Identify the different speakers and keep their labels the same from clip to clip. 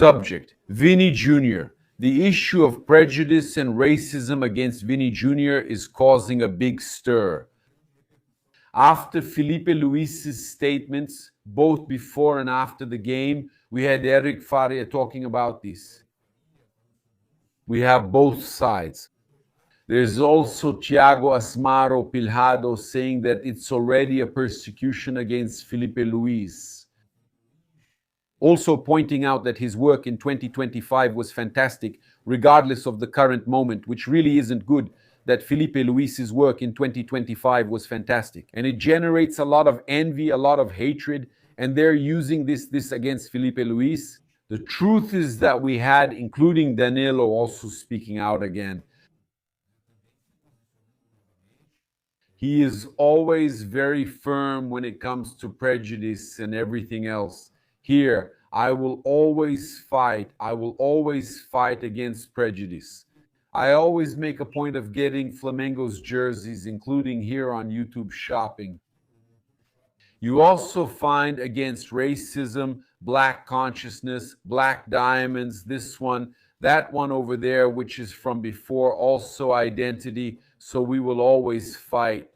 Speaker 1: Subject: Vini Jr. The issue of prejudice and racism against Vini Jr. is causing a big stir. After Filipe Luís' statements, both before and after the game, we had Eric Faria talking about this. We have both sides. There's also Thiago Asmaro Pilhado saying that it's already a persecution against Filipe Luís. Also pointing out that his work in 2025 was fantastic, regardless of the current moment, which really isn't good, that Filipe Luís' work in 2025 was fantastic. And it generates a lot of envy, a lot of hatred, and they're using this against Filipe Luís. The truth is that we had, including Danilo, also speaking out again. He is always very firm when it comes to prejudice and everything else. Here, I will always fight. I will always fight against prejudice. I always make a point of getting Flamengo's jerseys, including here on YouTube Shopping. You also find against racism, black consciousness, black diamonds, this one, that one over there, which is from before, also identity, so we will always fight.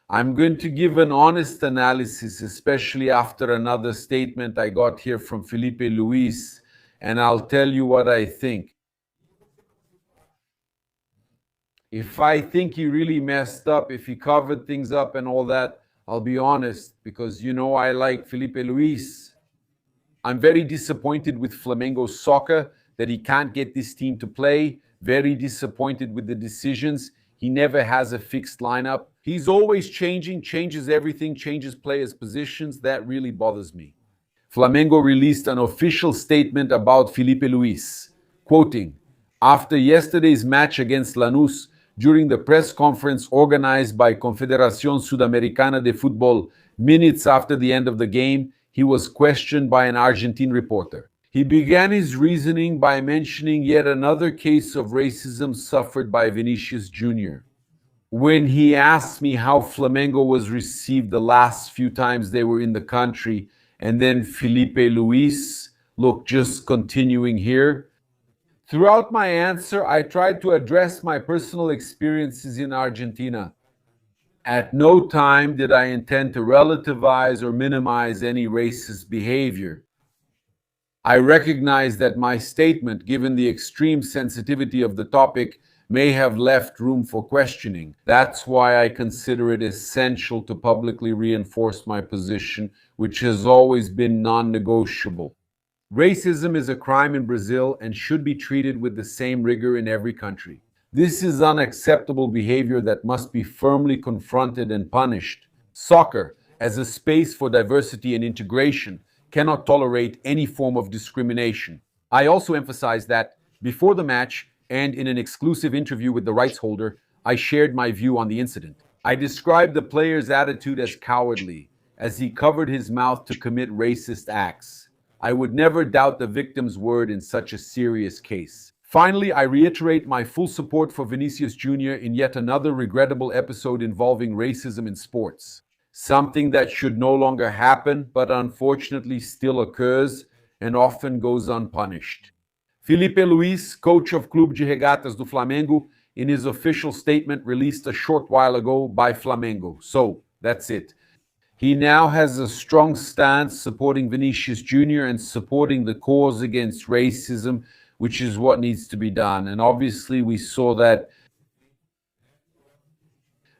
Speaker 1: I'm going to give an honest analysis, especially after another statement I got here from Filipe Luís, and I'll tell you what I think. If I think he really messed up, if he covered things up and all that, I'll be honest, because you know I like Filipe Luís. I'm very disappointed with Flamengo's soccer, that he can't get this team to play. Very disappointed with the decisions. He never has a fixed lineup. He's always changing, changes everything, changes players' positions. That really bothers me. Flamengo released an official statement about Filipe Luís, quoting, "After yesterday's match against Lanús, during the press conference organized by Confederación Sudamericana de Futebol, minutes after the end of the game, he was questioned by an Argentine reporter. He began his reasoning by mentioning yet another case of racism suffered by Vinicius Jr. When he asked me how Flamengo was received the last few times they were in the country, and then Filipe Luís, look, just continuing here. Throughout my answer, I tried to address my personal experiences in Argentina. At no time did I intend to relativize or minimize any racist behavior. I recognize that my statement, given the extreme sensitivity of the topic, may have left room for questioning. That's why I consider it essential to publicly reinforce my position, which has always been non-negotiable. Racism is a crime in Brazil and should be treated with the same rigor in every country. This is unacceptable behavior that must be firmly confronted and punished. Soccer, as a space for diversity and integration, cannot tolerate any form of discrimination. I also emphasize that before the match and in an exclusive interview with the rights holder, I shared my view on the incident. I described the player's attitude as cowardly, as he covered his mouth to commit racist acts. I would never doubt the victim's word in such a serious case. Finally, I reiterate my full support for Vinicius Jr. in yet another regrettable episode involving racism in sports. Something that should no longer happen, but unfortunately still occurs and often goes unpunished. Filipe Luís, coach of Clube de Regatas do Flamengo, in his official statement released a short while ago by Flamengo. So, that's it. He now has a strong stance supporting Vinicius Jr. and supporting the cause against racism, which is what needs to be done. And obviously we saw that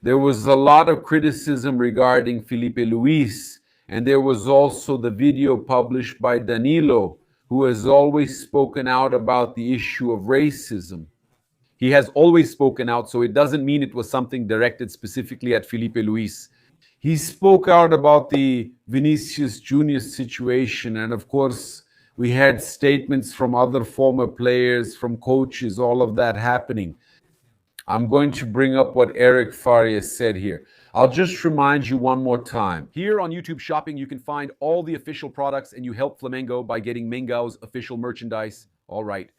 Speaker 1: there was a lot of criticism regarding Filipe Luís, and there was also the video published by Danilo, who has always spoken out about the issue of racism. He has always spoken out, so it doesn't mean it was something directed specifically at Filipe Luís. He spoke out about the Vinicius Jr. situation, and of course, we had statements from other former players, from coaches, all of that happening. I'm going to bring up what Eric Faria said here. I'll just remind you one more time. Here on YouTube Shopping, you can find all the official products, and you help Flamengo by getting Mengao's official merchandise. All right.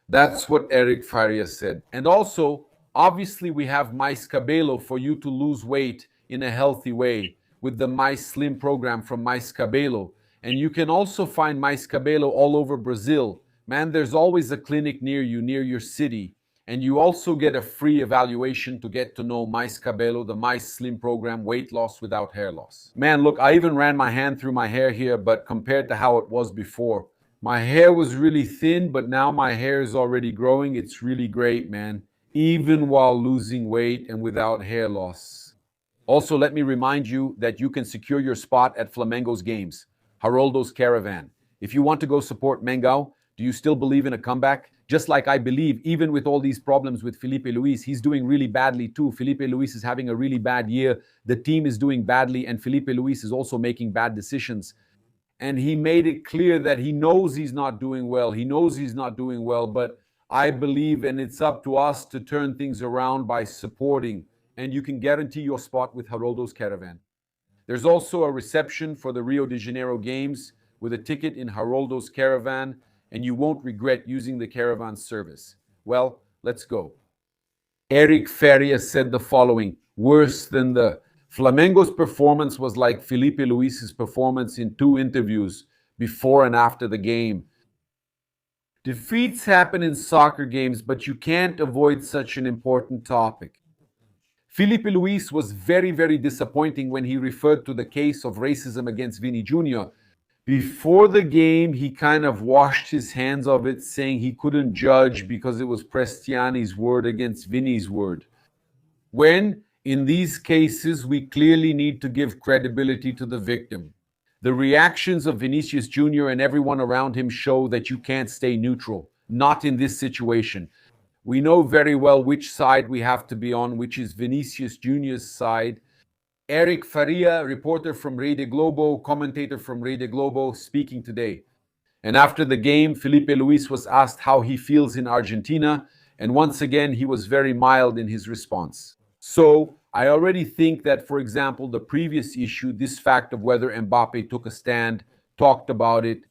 Speaker 1: That's what Eric Faria said. And also, obviously, we have Mais Cabelo for you to lose weight in a healthy way with the Mais Slim program from Mais Cabelo. And you can also find Mais Cabelo all over Brazil. Man, there's always a clinic near you, near your city. And you also get a free evaluation to get to know Mais Cabelo, the Mais Slim program, weight loss without hair loss. Man, look, I even ran my hand through my hair here, but compared to how it was before, my hair was really thin, but now my hair is already growing. It's really great, man, even while losing weight and without hair loss. Also, let me remind you that you can secure your spot at Flamengo's games, Haroldo's Caravan. If you want to go support Mengao, do you still believe in a comeback? Just like I believe, even with all these problems with Filipe Luís, he's doing really badly too. Filipe Luís is having a really bad year. The team is doing badly, and Filipe Luís is also making bad decisions. And he made it clear that he knows he's not doing well. He knows he's not doing well, but I believe, and it's up to us to turn things around by supporting. And you can guarantee your spot with Haroldo's Caravan. There's also a reception for the Rio de Janeiro games with a ticket in Haroldo's Caravan, and you won't regret using the caravan service. Well, let's go. Eric Faria said the following: worse than the Flamengo's performance was like Filipe Luis's performance in 2 interviews before and after the game. Defeats happen in soccer games, but you can't avoid such an important topic. Filipe Luís was very, very disappointing when he referred to the case of racism against Vini Jr. Before the game, he kind of washed his hands of it, saying he couldn't judge because it was Prestiani's word against Vini's word. When, in these cases, we clearly need to give credibility to the victim. The reactions of Vinicius Jr. and everyone around him show that you can't stay neutral, not in this situation. We know very well which side we have to be on, which is Vinicius Jr.'s side. Eric Faria, reporter from Rede Globo, commentator from Rede Globo, speaking today. And after the game, Filipe Luís was asked how he feels in Argentina, and once again, he was very mild in his response. So, I already think that, for example, the previous issue, this fact of whether Mbappe took a stand, talked about it.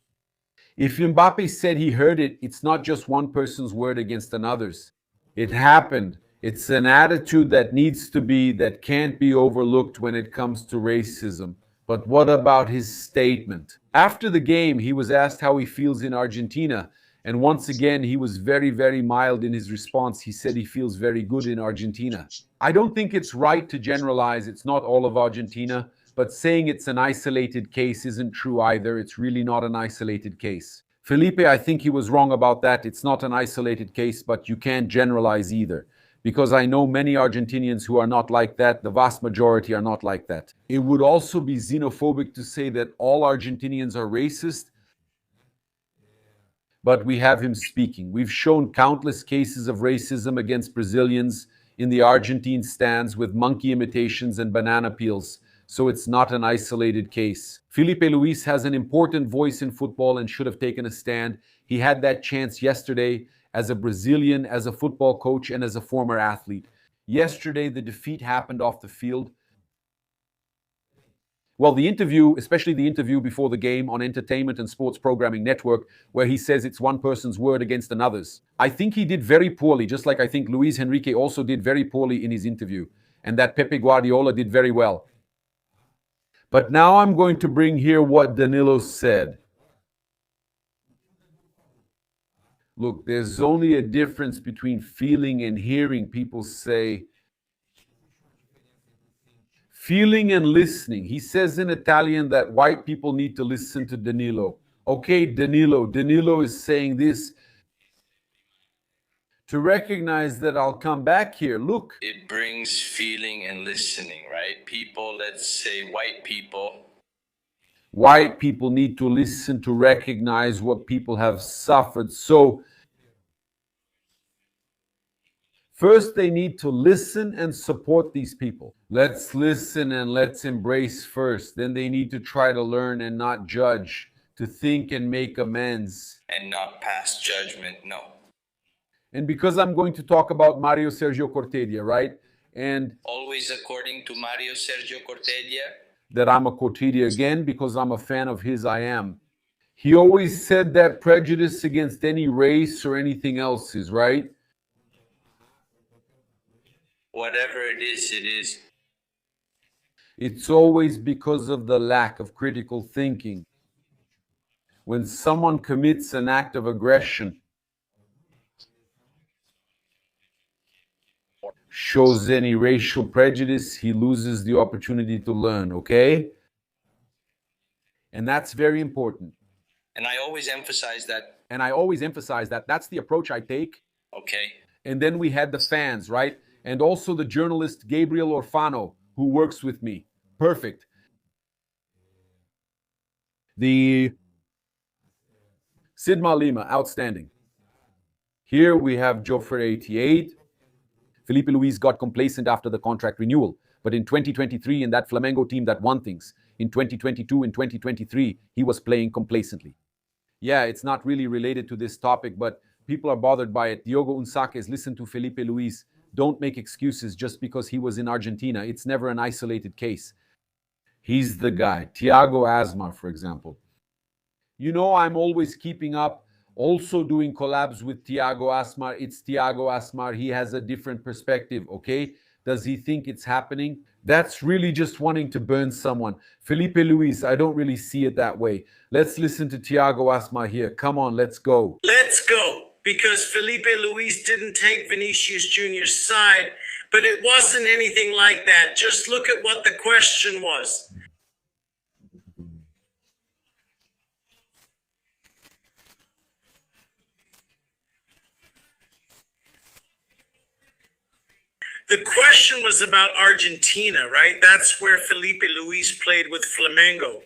Speaker 1: If Mbappe said he heard it, it's not just one person's word against another's. It happened. It's an attitude that needs to be, that can't be overlooked when it comes to racism. But what about his statement? After the game, he was asked how he feels in Argentina. And once again, he was very, very mild in his response. He said he feels very good in Argentina. I don't think it's right to generalize. It's not all of Argentina. But saying it's an isolated case isn't true either. It's really not an isolated case. Felipe, I think he was wrong about that. It's not an isolated case, but you can't generalize either. Because I know many Argentinians who are not like that. The vast majority are not like that. It would also be xenophobic to say that all Argentinians are racist, but we have him speaking. We've shown countless cases of racism against Brazilians in the Argentine stands with monkey imitations and banana peels, so it's not an isolated case. Filipe Luís has an important voice in football and should have taken a stand. He had that chance yesterday as a Brazilian, as a football coach, and as a former athlete. Yesterday, the defeat happened off the field. Well, the interview, especially the interview before the game on Entertainment and Sports Programming Network, where he says it's one person's word against another's. I think he did very poorly, just like I think Luis Henrique also did very poorly in his interview, and that Pepe Guardiola did very well. But now I'm going to bring here what Danilo said. Look, there's only a difference between feeling and hearing people say. Feeling and listening. He says in Italian that white people need to listen to Danilo. Okay, Danilo is saying this to recognize that I'll come back here. Look.
Speaker 2: It brings feeling and listening, right? People, let's say white people.
Speaker 1: White people need to listen to recognize what people have suffered. So, first, they need to listen and support these people. Let's listen and let's embrace first. Then they need to try to learn and not judge, to think and make amends.
Speaker 2: And not pass judgment, no.
Speaker 1: And because I'm going to talk about Mario Sergio Cortella, right? And
Speaker 2: always according to Mario Sergio Cortella,
Speaker 1: that I'm a Cortella again because I'm a fan of his, I am. He always said that prejudice against any race or anything else is, right?
Speaker 2: Whatever it is, it is.
Speaker 1: It's always because of the lack of critical thinking. when someone commits an act of aggression, shows any racial prejudice, he loses the opportunity to learn, okay? And that's very important.
Speaker 2: And I always emphasize that.
Speaker 1: That's the approach I take.
Speaker 2: Okay.
Speaker 1: And then we had the fans, right? And also the journalist Gabriel Orfano, who works with me. Perfect. The Sidma Lima, outstanding. Here we have Joffre 88. Filipe Luís got complacent after the contract renewal. But in 2023, in that Flamengo team that won things, in 2022 and 2023, he was playing complacently. Yeah, it's not really related to this topic, but people are bothered by it. Diogo Unsaques, listen to Filipe Luís. Don't make excuses just because he was in Argentina. It's never an isolated case. He's the guy. Thiago Asmar, for example. You know, I'm always keeping up, also doing collabs with Thiago Asmar. It's Thiago Asmar. He has a different perspective, okay? Does he think it's happening? That's really just wanting to burn someone. Filipe Luís, I don't really see it that way. Let's listen to Thiago Asmar here. Come on, let's go.
Speaker 3: Let's go. Because Filipe Luís didn't take Vinicius Jr.'s side, but it wasn't anything like that. Just look at what the question was. The question was about Argentina, right? That's where Filipe Luís played with Flamengo.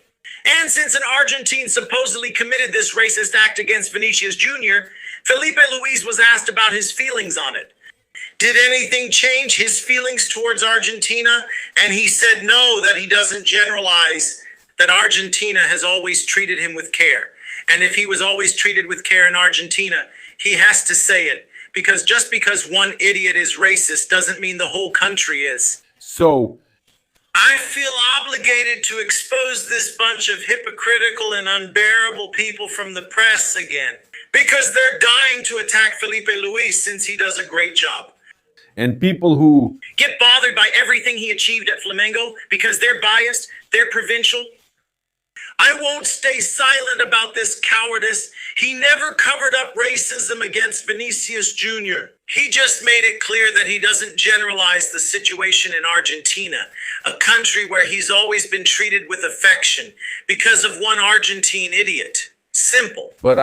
Speaker 3: And since an Argentine supposedly committed this racist act against Vinicius Jr., Filipe Luís was asked about his feelings on it. Did anything change his feelings towards Argentina? And he said no, that he doesn't generalize, that Argentina has always treated him with care. And if he was always treated with care in Argentina, he has to say it. Because just because one idiot is racist doesn't mean the whole country is.
Speaker 1: So,
Speaker 3: I feel obligated to expose this bunch of hypocritical and unbearable people from the press again. Because they're dying to attack Filipe Luís since he does a great job.
Speaker 1: and people who
Speaker 3: Get bothered by everything he achieved at Flamengo because they're biased, they're provincial. I won't stay silent about this cowardice. He never covered up racism against Vinicius Jr. He just made it clear that he doesn't generalize the situation in Argentina, a country where he's always been treated with affection because of one Argentine idiot. Simple.
Speaker 1: But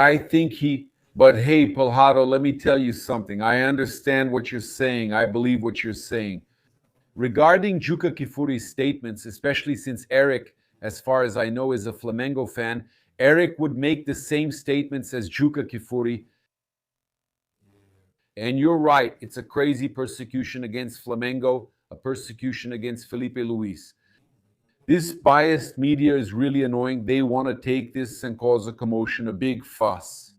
Speaker 1: hey, Pilhado, let me tell you something. I understand what you're saying. I believe what you're saying. Regarding Juca Kifuri's statements, especially since Eric, as far as I know, is a Flamengo fan, Eric would make the same statements as Juca Kifuri. And you're right, it's a crazy persecution against Flamengo, a persecution against Filipe Luís. This biased media is really annoying. They want to take this and cause a commotion, a big fuss.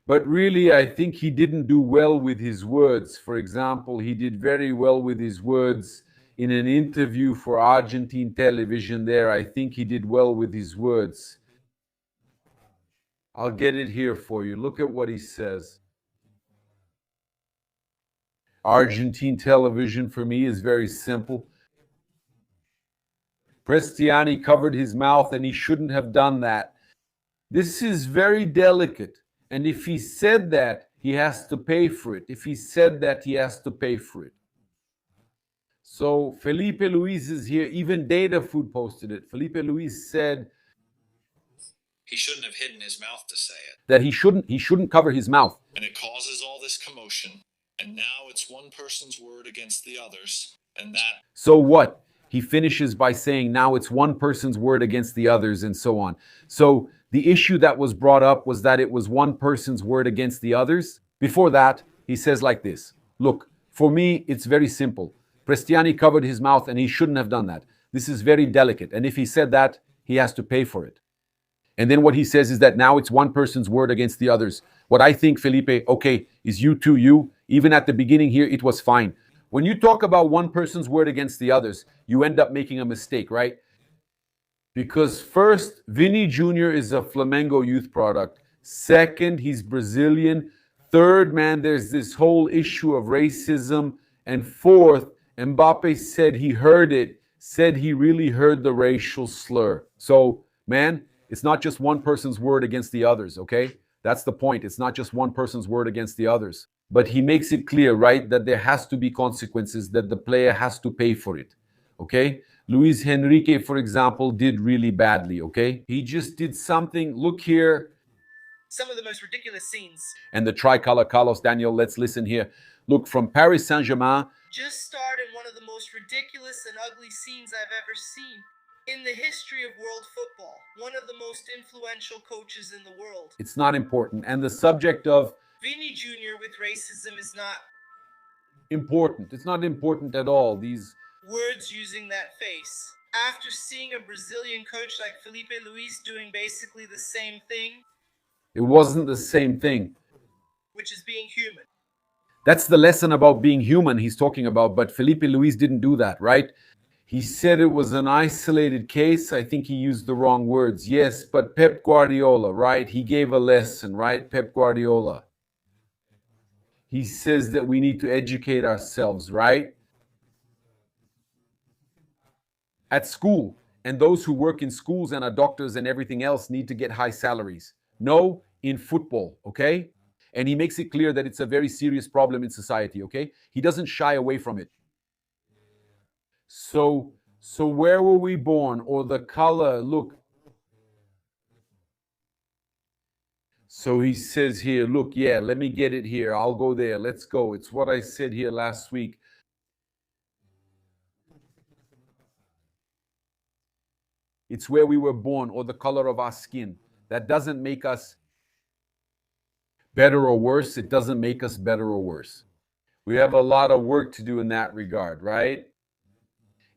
Speaker 1: But really, I think he didn't do well with his words. For example, he did very well with his words in an interview for Argentine television there. I think he did well with his words. I'll get it here for you. Look at what he says. Argentine television for me is very simple. Prestiani covered his mouth and he shouldn't have done that. This is very delicate. And if he said that, he has to pay for it. If he said that, he has to pay for it. So Filipe Luís is here. Even Data Food posted it. Filipe Luís said
Speaker 4: he shouldn't have hidden his mouth to say it.
Speaker 1: that he shouldn't cover his mouth.
Speaker 4: And it causes all this commotion. And now it's one person's word against the others. And that...
Speaker 1: So what? He finishes by saying now it's one person's word against the others and so on. So the issue that was brought up was that it was one person's word against the others. Before that, he says like this. Look, for me, it's very simple. Prestiani covered his mouth and he shouldn't have done that. This is very delicate. And if he said that, he has to pay for it. And then what he says is that now it's one person's word against the others. What I think, Filipe, okay, is you to you. Even at the beginning here, it was fine. When you talk about one person's word against the others, you end up making a mistake, right? Because first, Vini Jr. is a Flamengo youth product. Second, he's Brazilian. Third, man, there's this whole issue of racism. And fourth, Mbappe said he heard it. said he really heard the racial slur. So, man, it's not just one person's word against the others, okay? That's the point. It's not just one person's word against the others. But he makes it clear, right, that there has to be consequences, that the player has to pay for it, okay? Luis Henrique, for example, did really badly, okay? He just did something. Look here.
Speaker 5: Some of the most ridiculous scenes.
Speaker 1: And the tricolor, Carlos Daniel, let's listen here. Look, from Paris Saint-Germain.
Speaker 5: Just starred in one of the most ridiculous and ugly scenes I've ever seen. In the history of world football, one of the most influential coaches in the world.
Speaker 1: It's not important. And the subject of
Speaker 5: Vini Jr. with racism is not
Speaker 1: important. It's not important at all. These
Speaker 5: words using that face. After seeing a Brazilian coach like Filipe Luís doing basically the same thing.
Speaker 1: It wasn't the same thing.
Speaker 5: Which is being human.
Speaker 1: That's the lesson about being human he's talking about, but Filipe Luís didn't do that, right? He said it was an isolated case. I think he used the wrong words. Yes, but Pep Guardiola, right? He gave a lesson, right? Pep Guardiola. He says that we need to educate ourselves, right? At school. And those who work in schools and are doctors and everything else need to get high salaries. No, in football, okay? And he makes it clear that it's a very serious problem in society, okay? He doesn't shy away from it. So where were we born? Or the color, look. So he says here, look, yeah, let me get it here. I'll go there. Let's go. It's what I said here last week. It's where we were born or the color of our skin. That doesn't make us better or worse. It doesn't make us better or worse. We have a lot of work to do in that regard, right?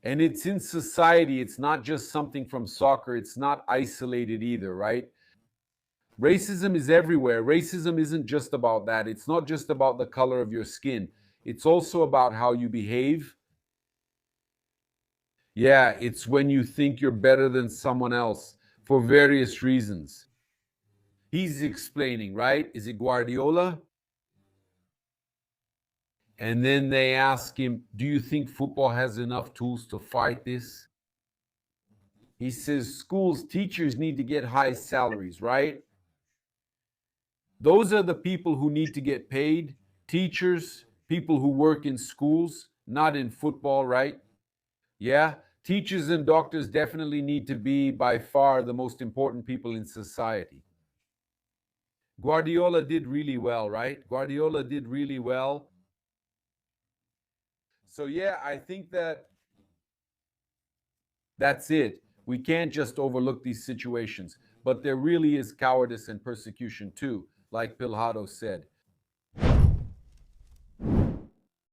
Speaker 1: And it's in society. It's not just something from soccer. It's not isolated either, right? Racism is everywhere. Racism isn't just about that. It's not just about the color of your skin. It's also about how you behave. Yeah, it's when you think you're better than someone else for various reasons. He's explaining, right? Is it Guardiola? And then they ask him, do you think football has enough tools to fight this? He says, schools, teachers need to get high salaries, right? Those are the people who need to get paid. Teachers, people who work in schools, not in football, right? Yeah, teachers and doctors definitely need to be by far the most important people in society. Guardiola did really well, right? Guardiola did really well. So yeah, I think that's it. We can't just overlook these situations. But there really is cowardice and persecution too, like Pilhado said.